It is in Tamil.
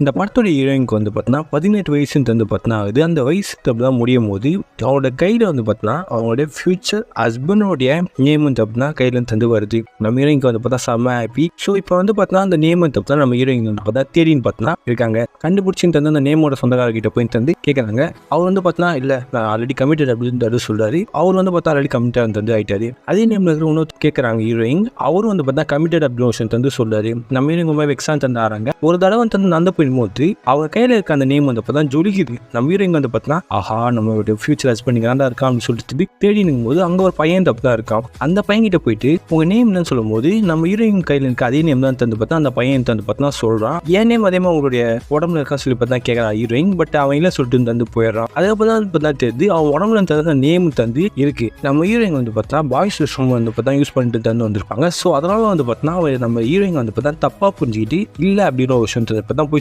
இந்த படத்தோட ஹீரோயினுக்கு வந்து பார்த்தீங்கன்னா 18 வயசுன்னு வந்து பார்த்தீங்கன்னா ஆகுது. அந்த வயசு தான் முடியும் போது அவங்களோட கையில் வந்து பார்த்தீங்கன்னா அவங்களுடைய ஃபியூச்சர் ஹஸ்பண்டோடைய நேம் வந்து அப்படின்னா கையில் தந்து வருது. நம்ம ஹீரோயினுக்கு வந்து பார்த்தா செம்ம ஹாப்பி. ஸோ இப்போ வந்து பார்த்தீங்கன்னா அந்த நேம் வந்து பார்த்தா நம்ம ஹீரோயின் வந்து பார்த்தா தேடின்னு பார்த்தீங்கன்னா இருக்காங்க. கண்டுபிடிச்சின்னு தந்து அந்த நேமோட சொந்தக்காரர்கிட்ட போய் தந்து கேட்குறாங்க. அவர் வந்து பார்த்தீங்கன்னா இல்லை நான் ஆல்ரெடி கமிட்டட் அப்படின்னு சொல்றாரு. அவர் வந்து பார்த்தா ஆல்ரெடி கமிட்டட் தந்து ஆயிட்டாரு. அதே நேம்ல இருக்கிற இன்னொரு கேட்குறாங்க ஹீரோயின். அவரும் வந்து பார்த்தா கமிட்டட் அப்படின்னு தந்து சொல்றாரு. நம்ம ஹீரோயின் ரொம்ப வெக்ஸான் தந்து ஆறாங்க. ஒரு தடவை தந்து நடந்து போகும்போது அவங்க கையில் இருக்க அந்த நேம் வந்து பார்த்தா ஜொலிக்குது. நம்ம ஹீரோயின் வந்து பார்த்தீங்கன்னா ஆஹா நம்மளோட ஃபியூச்சர் ஹஸ்பண்ட் தான் இருக்கான் அப்படின்னு சொல்லிட்டு தேடினும் போது அங்கே ஒரு பையன் தப்பு தான் இருக்கான். அந்த பையன்கிட்ட போயிட்டு உங்க நேம் என்னன்னு சொல்லும் போது நம்ம ஹீரோயின் கையில் இருக்க அதே நேம் தான் தந்து பார்த்தா அந்த பையன் தந்து பார்த்தா சொல்றான். ஏன் நேம் அதே மாதிரி உங்களுடைய உடம்புல இருக்கா சொல்லி பார்த்தா கேட்கறான் ஹீரோயின். பட் அவன் இல்லை சொல்லிட்டு தந்து போயிடுறான். அதுக்கப்புறம் தான் தெரியுது அவன் உடம்புல தந்த நேம் தந்து இருக்கு. நம்ம ஹீரோயின் வந்து பார்த்தா பாய்ஸ் ரெஸ்ட்ரூம் வந்து பார்த்தா யூஸ் பண்ணிட்டு தந்து வந்திருப்பாங்க. ஸோ அதனால வந்து பார்த்தா நம்ம ஹீரோயின் வந்து பார்த்தா தப்பா புரிஞ்சுக்கிட்டு இல்லை அப்படின்னு ஒரு விஷயம் பார்த்தா போய்